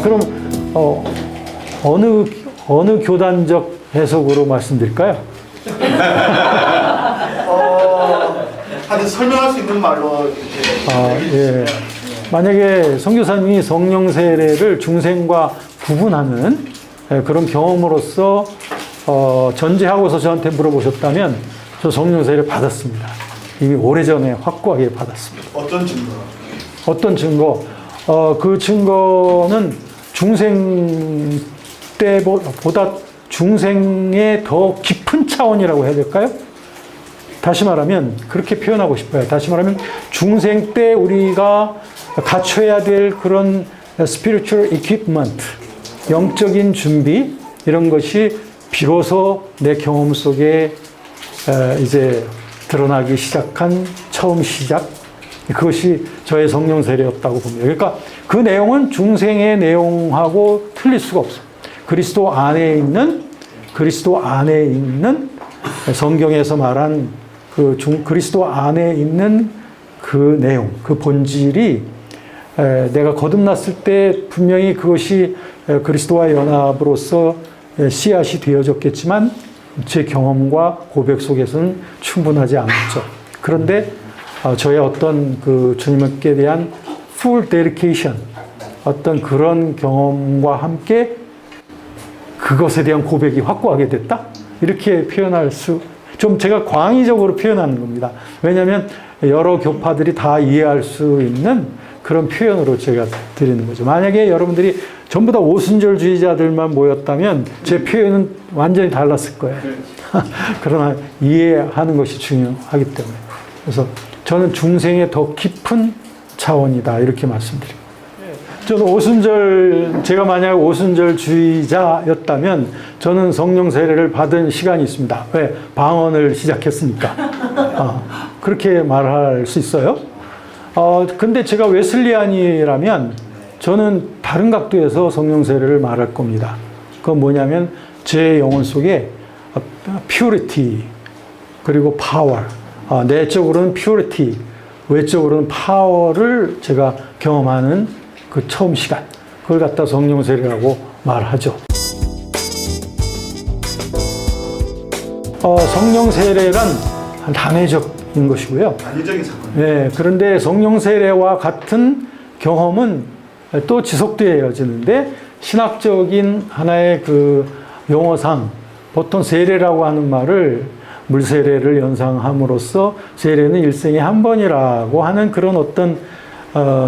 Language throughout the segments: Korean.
그럼 어느 교단적 해석으로 말씀드릴까요? 하여튼 설명할 수 있는 말로 이렇게. 예. 만약에 선교사님이 성령 세례를 중생과 구분하는 그런 경험으로서 전제하고서 저한테 물어보셨다면 저 성령 세례 받았습니다. 이미 오래전에 확고하게 받았습니다. 어떤 증거? 어떤 증거? 그 증거는 중생 때보다 중생의 더 깊은 차원이라고 해야 될까요? 다시 말하면 그렇게 표현하고 싶어요. 다시 말하면 중생 때 우리가 갖춰야 될 그런 spiritual equipment, 영적인 준비 이런 것이 비로소 내 경험 속에 이제 드러나기 시작한 처음 시작, 그것이 저의 성령 세례였다고 봅니다. 그러니까 그 내용은 중생의 내용하고 틀릴 수가 없어요. 그리스도 안에 있는 성경에서 말한 그리스도 안에 있는 그 내용, 그 본질이 내가 거듭났을 때 분명히 그것이 그리스도와의 연합으로서 씨앗이 되어졌겠지만 제 경험과 고백 속에서는 충분하지 않았죠. 그런데 저의 어떤 그 주님께 대한 full dedication, 어떤 그런 경험과 함께 그것에 대한 고백이 확고하게 됐다? 이렇게 표현할 좀 제가 광의적으로 표현하는 겁니다. 왜냐하면 여러 교파들이 다 이해할 수 있는 그런 표현으로 제가 드리는 거죠. 만약에 여러분들이 전부 다 오순절주의자들만 모였다면 제 표현은 완전히 달랐을 거예요. 그러나 이해하는 것이 중요하기 때문에. 그래서 저는 중생의 더 깊은 차원이다 이렇게 말씀드립니다. 저는 제가 만약 오순절주의자였다면 저는 성령 세례를 받은 시간이 있습니다. 왜? 방언을 시작했으니까. 그렇게 말할 수 있어요. 근데 제가 웨슬리안이라면 저는 다른 각도에서 성령 세례를 말할 겁니다. 그건 뭐냐면 제 영혼 속에 purity 그리고 power, 내적으로는 purity, 외적으로는 power를 제가 경험하는 그 처음 시간, 그걸 갖다 성령 세례라고 말하죠. 성령 세례란 단회적인 것이고요. 단위적인 사건. 네, 그런데 성령 세례와 같은 경험은 또 지속되어지는데 신학적인 하나의 그 용어상 보통 세례라고 하는 말을 물세례를 연상함으로써 세례는 일생에 한 번이라고 하는 그런 어떤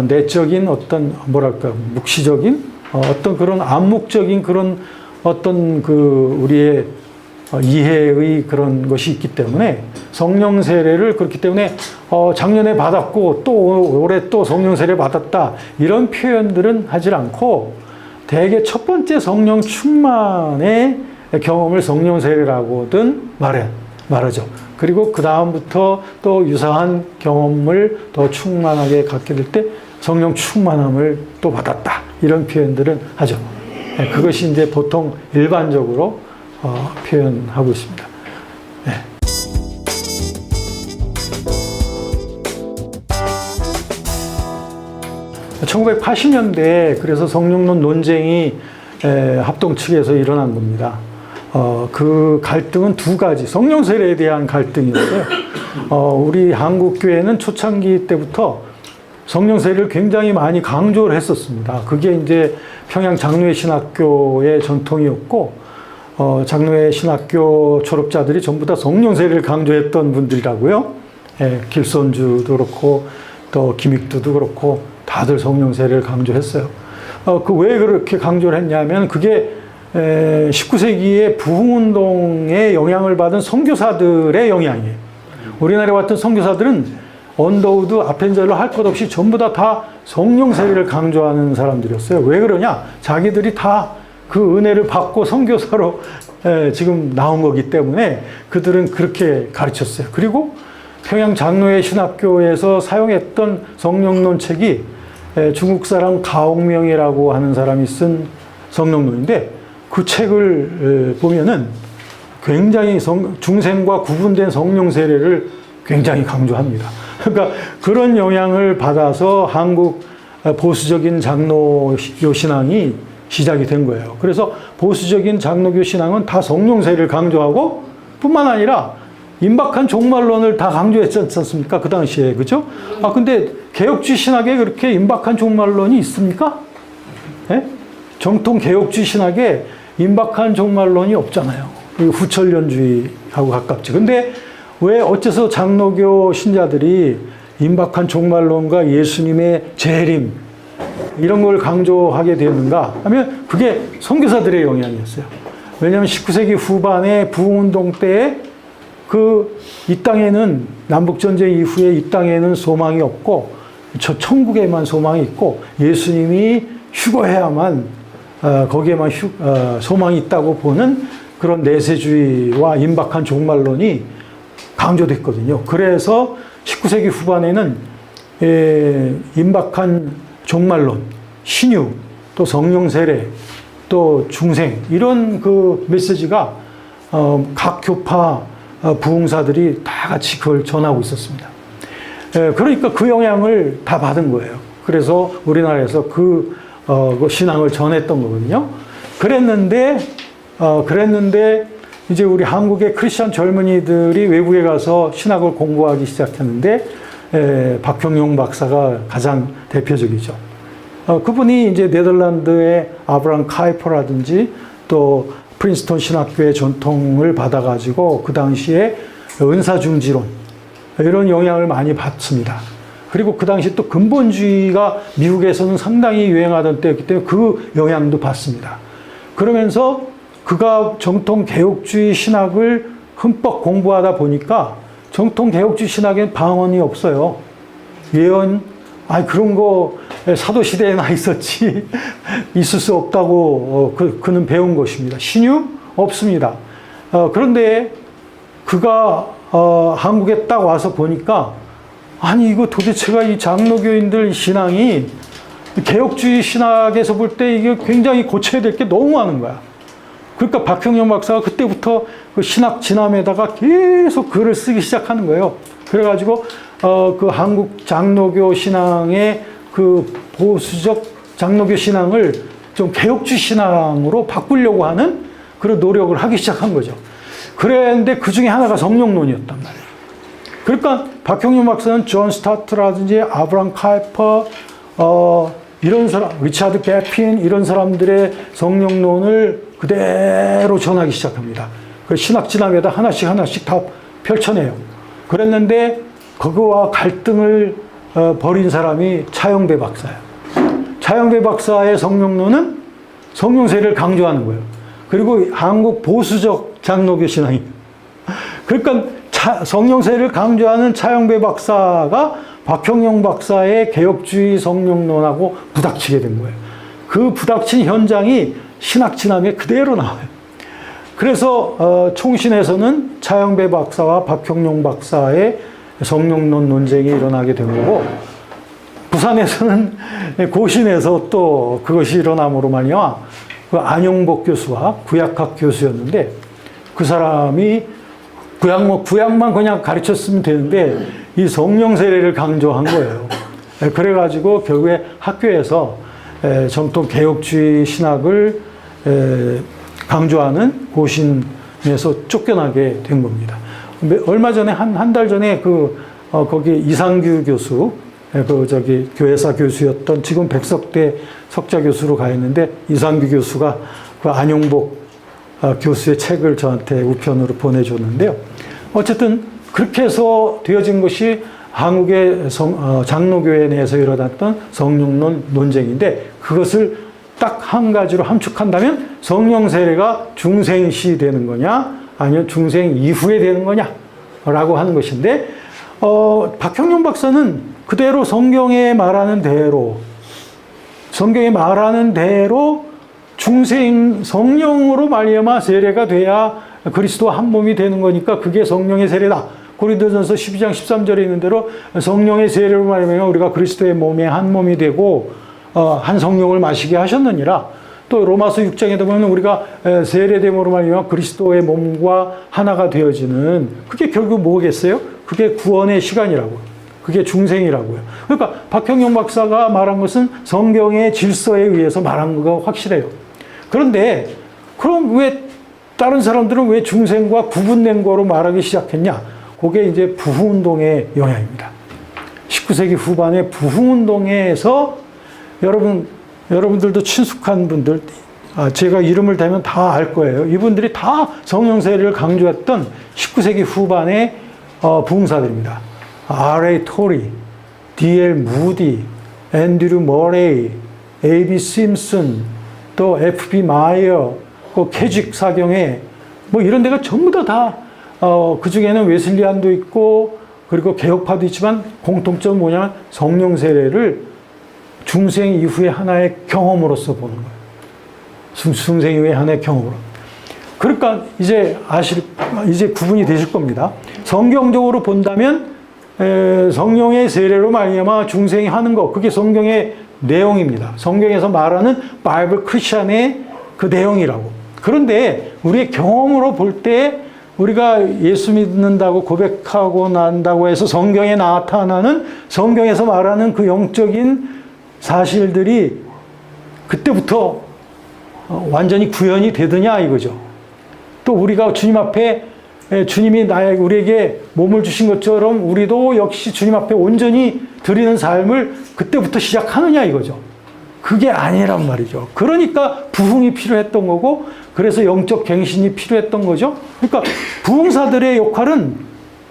내적인 어떤 뭐랄까 묵시적인 어떤 그런 암묵적인 그런 어떤 그 우리의 이해의 그런 것이 있기 때문에 성령 세례를 그렇기 때문에 작년에 받았고 또 올해 또 성령 세례 받았다 이런 표현들은 하질 않고 대개 첫 번째 성령 충만의 경험을 성령 세례라고든 말하죠. 그리고 그 다음부터 또 유사한 경험을 더 충만하게 갖게 될 때 성령 충만함을 또 받았다 이런 표현들은 하죠. 그것이 이제 보통 일반적으로 표현하고 있습니다. 네. (1980년대) 그래서 성령론 논쟁이 합동 측에서 일어난 겁니다. 그 갈등은 두 가지, 성령 세례에 대한 갈등이었어요. 우리 한국 교회는 초창기 때부터 성령 세례를 굉장히 많이 강조를 했었습니다. 그게 이제 평양 장로회 신학교의 전통이었고, 장로회 신학교 졸업자들이 전부 다 성령 세례를 강조했던 분들이라고요. 길손주도 그렇고, 또 김익두도 그렇고, 다들 성령 세례를 강조했어요. 왜 그렇게 강조를 했냐면, 그게 19세기의 부흥운동에 영향을 받은 선교사들의 영향이에요. 우리나라에 왔던 선교사들은 언더우드, 아펜젤러 할 것 없이 전부 다 성령 세례를 강조하는 사람들이었어요. 왜 그러냐? 자기들이 다 그 은혜를 받고 선교사로 지금 나온 거기 때문에 그들은 그렇게 가르쳤어요. 그리고 평양 장로회 신학교에서 사용했던 성령론 책이 중국 사람 가옥명이라고 하는 사람이 쓴 성령론인데 그 책을 보면은 굉장히 중생과 구분된 성령 세례를 굉장히 강조합니다. 그러니까 그런 영향을 받아서 한국 보수적인 장로교 신앙이 시작이 된 거예요. 그래서 보수적인 장로교 신앙은 다 성령세를 강조하고 뿐만 아니라 임박한 종말론을 다 강조했지 않습니까? 그 당시에. 그죠? 근데 개혁주의 신학에 그렇게 임박한 종말론이 있습니까? 예? 정통 개혁주의 신학에 임박한 종말론이 없잖아요. 후천련주의하고 가깝지. 근데 왜 어째서 장로교 신자들이 임박한 종말론과 예수님의 재림 이런 걸 강조하게 되는가 하면 그게 선교사들의 영향이었어요. 왜냐하면 19세기 후반에 부흥운동 때에 이 땅에는 남북전쟁 이후에 이 땅에는 소망이 없고 저 천국에만 소망이 있고 예수님이 휴거해야만 거기에만 소망이 있다고 보는 그런 내세주의와 임박한 종말론이 강조됐거든요. 그래서 19세기 후반에는 임박한 종말론, 신유, 또 성령 세례, 또 중생 이런 그 메시지가 각 교파 부흥사들이 다 같이 그걸 전하고 있었습니다. 그러니까 그 영향을 다 받은 거예요. 그래서 우리나라에서 그 신앙을 전했던 거거든요. 그랬는데 이제 우리 한국의 크리스천 젊은이들이 외국에 가서 신학을 공부하기 시작했는데 박형용 박사가 가장 대표적이죠. 그분이 이제 네덜란드의 아브라함 카이퍼라든지 또 프린스턴 신학교의 전통을 받아가지고 그 당시에 은사중지론 이런 영향을 많이 받습니다. 그리고 그 당시 또 근본주의가 미국에서는 상당히 유행하던 때였기 때문에 그 영향도 받습니다. 그러면서 그가 정통 개혁주의 신학을 흠뻑 공부하다 보니까 정통 개혁주의 신학엔 방언이 없어요. 예언, 그런 거 사도시대에나 있었지 있을 수 없다고 그는 배운 것입니다. 신유? 없습니다. 그런데 그가 한국에 딱 와서 보니까 이거 도대체가 이 장로교인들 신앙이 개혁주의 신학에서 볼 때 이게 굉장히 고쳐야 될 게 너무 많은 거야. 그러니까 박형용 박사가 그때부터 그 신학 진함에다가 계속 글을 쓰기 시작하는 거예요. 그래가지고 그 한국 장로교 신앙의 그 보수적 장로교 신앙을 좀 개혁주의 신앙으로 바꾸려고 하는 그런 노력을 하기 시작한 거죠. 그랬는데 그 중에 하나가 성령론이었단 말이에요. 그러니까 박형용 박사는 존 스타트라든지 아브라함 카이퍼 이런 사람, 리차드 게핀 이런 사람들의 성령론을 그대로 전하기 시작합니다. 그 신학 진학에다 하나씩 다 펼쳐내요. 그랬는데 그거와 갈등을 벌인 사람이 차영배 박사예요. 차영배 박사의 성령론은 성령세를 강조하는 거예요. 그리고 한국 보수적 장로교 신앙입니다. 그러니까 성령세를 강조하는 차영배 박사가 박형용 박사의 개혁주의 성령론하고 부닥치게 된 거예요. 그 부닥친 현장이 신학 진학에 그대로 나와요. 그래서 총신에서는 차영배 박사와 박형용 박사의 성령론 논쟁이 일어나게 된 거고, 부산에서는 고신에서 또 그것이 일어남으로 말미암아 그 안용복 교수와 구약학 교수였는데, 그 사람이 구약만 그냥 가르쳤으면 되는데 이 성령 세례를 강조한 거예요. 그래가지고 결국에 학교에서 정통 개혁주의 신학을 강조하는 고신에서 쫓겨나게 된 겁니다. 얼마 전에 한 달 전에 거기 이상규 교수, 교회사 교수였던 지금 백석대 석좌 교수로 가 있는데, 이상규 교수가 그 안용복 교수의 책을 저한테 우편으로 보내줬는데요. 어쨌든 그렇게 해서 되어진 것이 한국의 장로교회 내에서 일어났던 성령론 논쟁인데, 그것을 딱 한 가지로 함축한다면 성령 세례가 중생시 되는 거냐 아니면 중생 이후에 되는 거냐라고 하는 것인데, 박형용 박사는 그대로 성경에 말하는 대로 중생 성령으로 말미암아 세례가 돼야 그리스도와 한 몸이 되는 거니까 그게 성령의 세례다. 고린도전서 12장 13절에 있는 대로 성령의 세례로 말미암아 우리가 그리스도의 몸에 한 몸이 되고 한 성령을 마시게 하셨느니라. 또 로마서 6장에도 보면 우리가 세례됨으로 말미암아 그리스도의 몸과 하나가 되어지는, 그게 결국 뭐겠어요? 그게 구원의 시간이라고. 그게 중생이라고요. 그러니까 박형용 박사가 말한 것은 성경의 질서에 의해서 말한 거 확실해요. 그런데 그럼 왜 다른 사람들은 왜 중생과 구분된 거로 말하기 시작했냐? 그게 이제 부흥운동의 영향입니다. 19세기 후반에 부흥운동에서 여러분들도 친숙한 분들, 제가 이름을 대면 다 알 거예요. 이분들이 다 성령 세례를 강조했던 19세기 후반의 부흥사들입니다. R.A. 토리, D.L. 무디, 앤드류 머레이, A.B. 심슨, 또 F.B. 마이어, 그 캐직 사경회, 뭐 이런 데가 전부 다 그 중에는 웨슬리안도 있고, 그리고 개혁파도 있지만 공통점은 뭐냐면 성령 세례를 중생 이후의 하나의 경험으로서 보는 거예요. 중생 이후의 하나의 경험으로. 그러니까 이제 이제 구분이 되실 겁니다. 성경적으로 본다면 성령의 세례로 말미암아 중생이 하는 것, 그게 성경의 내용입니다. 성경에서 말하는 바이블 크리스천의 그 내용이라고. 그런데 우리의 경험으로 볼 때 우리가 예수 믿는다고 고백하고 난다고 해서 성경에 나타나는 성경에서 말하는 그 영적인 사실들이 그때부터 완전히 구현이 되느냐 이거죠. 또 우리가 주님 앞에 주님이 우리에게 몸을 주신 것처럼 우리도 역시 주님 앞에 온전히 드리는 삶을 그때부터 시작하느냐 이거죠. 그게 아니란 말이죠. 그러니까 부흥이 필요했던 거고, 그래서 영적 갱신이 필요했던 거죠. 그러니까 부흥사들의 역할은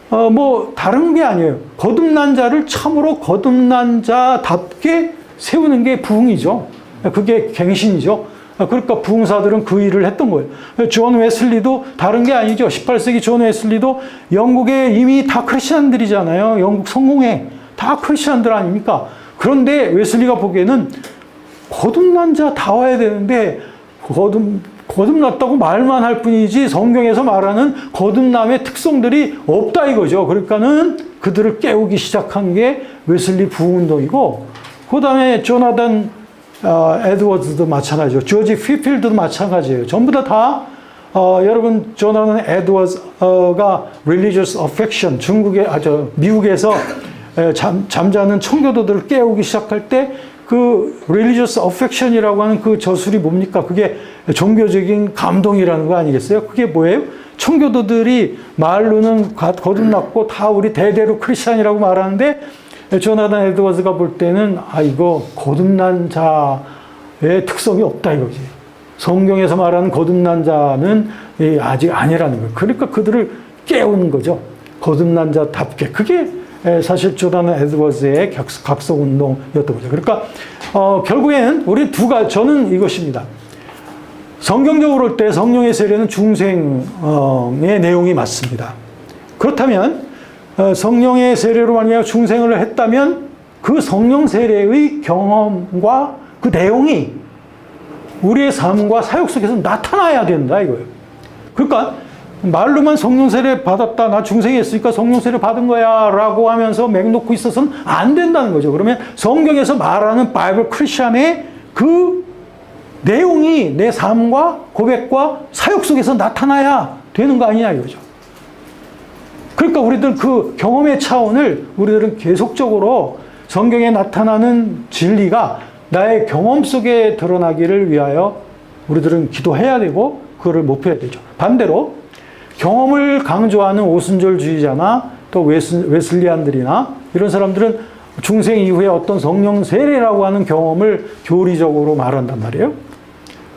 뭐 다른 게 아니에요. 거듭난 자를 참으로 거듭난 자답게 세우는 게 부흥이죠. 그게 갱신이죠. 그러니까 부흥사들은 그 일을 했던 거예요. 존 웨슬리도 다른 게 아니죠. 18세기 존 웨슬리도 영국에 이미 다 크리스천들이잖아요. 영국 성공회 다 크리스천들 아닙니까? 그런데 웨슬리가 보기에는 거듭난 자 다 와야 되는데 거듭났다고 말만 할 뿐이지 성경에서 말하는 거듭남의 특성들이 없다 이거죠. 그러니까는 그들을 깨우기 시작한 게 웨슬리 부흥운동이고, 그 다음에 조나단 에드워즈도 마찬가지죠. 조지 휘필드도 마찬가지예요. 전부 다 여러분 조나단 에드워즈가 Religious Affection, 미국에서 잠자는 청교도들을 깨우기 시작할 때 그 Religious Affection이라고 하는 그 저술이 뭡니까? 그게 종교적인 감동이라는 거 아니겠어요? 그게 뭐예요? 청교도들이 말로는 거듭났고 다 우리 대대로 크리스찬이라고 말하는데, 조나단 에드워즈가 볼 때는 이거 거듭난 자의 특성이 없다 이거지. 성경에서 말하는 거듭난 자는 아직 아니라는 거예요. 그러니까 그들을 깨우는 거죠. 거듭난 자답게. 그게 사실 조나단 에드워즈의 각성운동이었던 거죠. 그러니까 결국에는 우리 저는 이것입니다. 성경적으로 볼 때 성령의 세례는 중생의 내용이 맞습니다. 그렇다면 성령의 세례로 말미암아 중생을 했다면 그 성령 세례의 경험과 그 내용이 우리의 삶과 사역 속에서 나타나야 된다 이거예요. 그러니까 말로만 성령 세례 받았다, 나 중생이 했으니까 성령 세례 받은 거야 라고 하면서 맥 놓고 있어서는 안 된다는 거죠. 그러면 성경에서 말하는 바이블 크리스천의 그 내용이 내 삶과 고백과 사역 속에서 나타나야 되는 거 아니냐 이거죠. 그러니까 우리들 그 경험의 차원을 우리들은 계속적으로 성경에 나타나는 진리가 나의 경험 속에 드러나기를 위하여 우리들은 기도해야 되고 그거를 목표해야 되죠. 반대로 경험을 강조하는 오순절주의자나 또 웨슬리안들이나 이런 사람들은 중생 이후에 어떤 성령 세례라고 하는 경험을 교리적으로 말한단 말이에요.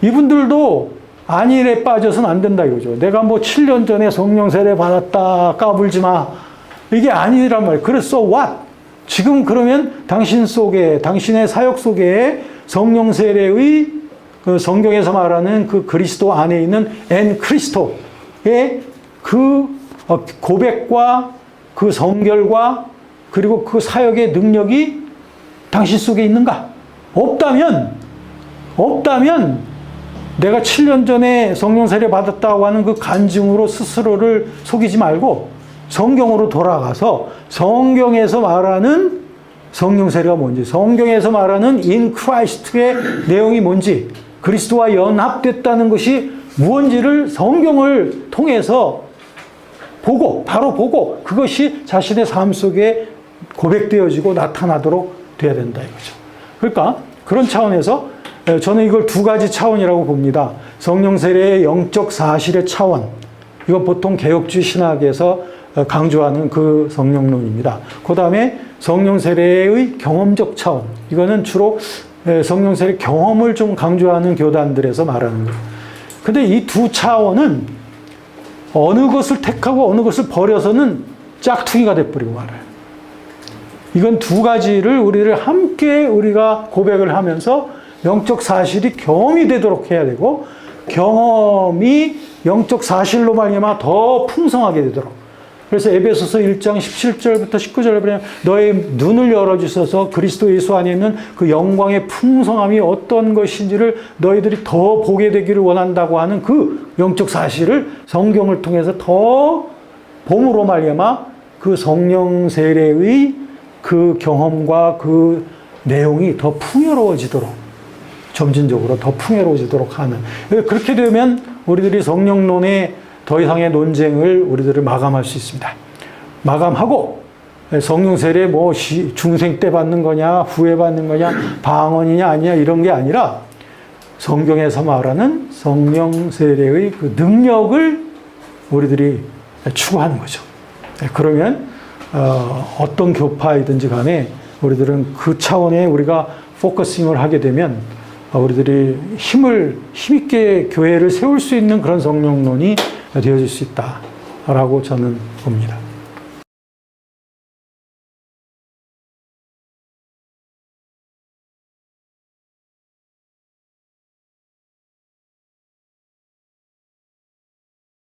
이분들도 안일에 빠져서는 안 된다 이거죠. 내가 뭐 7년 전에 성령 세례 받았다 까불지 마. 이게 아니란 말이에요. 그래서 what? 지금 그러면 당신 속에, 당신의 사역 속에 성령 세례의 그 성경에서 말하는 그 그리스도 안에 있는 엔 크리스토의 그 고백과 그 성결과 그리고 그 사역의 능력이 당신 속에 있는가? 없다면 내가 7년 전에 성령 세례 받았다고 하는 그 간증으로 스스로를 속이지 말고 성경으로 돌아가서 성경에서 말하는 성령 세례가 뭔지, 성경에서 말하는 in Christ의 내용이 뭔지, 그리스도와 연합됐다는 것이 무엇인지를 성경을 통해서 바로 보고 그것이 자신의 삶 속에 고백되어지고 나타나도록 돼야 된다 이거죠. 그러니까 그런 차원에서 저는 이걸 두 가지 차원이라고 봅니다. 성령 세례의 영적 사실의 차원. 이건 보통 개혁주의 신학에서 강조하는 그 성령론입니다. 그 다음에 성령 세례의 경험적 차원. 이거는 주로 성령 세례 경험을 좀 강조하는 교단들에서 말하는 거예요. 근데 이 두 차원은 어느 것을 택하고 어느 것을 버려서는 짝퉁이가 돼버리고 말아요. 이건 두 가지를 우리를 함께 우리가 고백을 하면서 영적 사실이 경험이 되도록 해야 되고, 경험이 영적 사실로 말미암아 더 풍성하게 되도록. 그래서 에베소서 1장 17절부터 19절에 보면 너의 눈을 열어주셔서 그리스도 예수 안에 있는 그 영광의 풍성함이 어떤 것인지를 너희들이 더 보게 되기를 원한다고 하는 그 영적 사실을 성경을 통해서 더 봄으로 말미암아 그 성령 세례의 그 경험과 그 내용이 더 풍요로워지도록, 점진적으로 더 풍요로워지도록 하는. 그렇게 되면 우리들이 성령론의 더 이상의 논쟁을 우리들을 마감할 수 있습니다. 마감하고 성령 세례 뭐 중생 때 받는 거냐, 후에 받는 거냐, 방언이냐 아니냐 이런 게 아니라 성경에서 말하는 성령 세례의 그 능력을 우리들이 추구하는 거죠. 그러면 어떤 교파이든지 간에 우리들은 그 차원에 우리가 포커싱을 하게 되면 우리들이 힘있게 교회를 세울 수 있는 그런 성령론이 되어질 수 있다라고 저는 봅니다.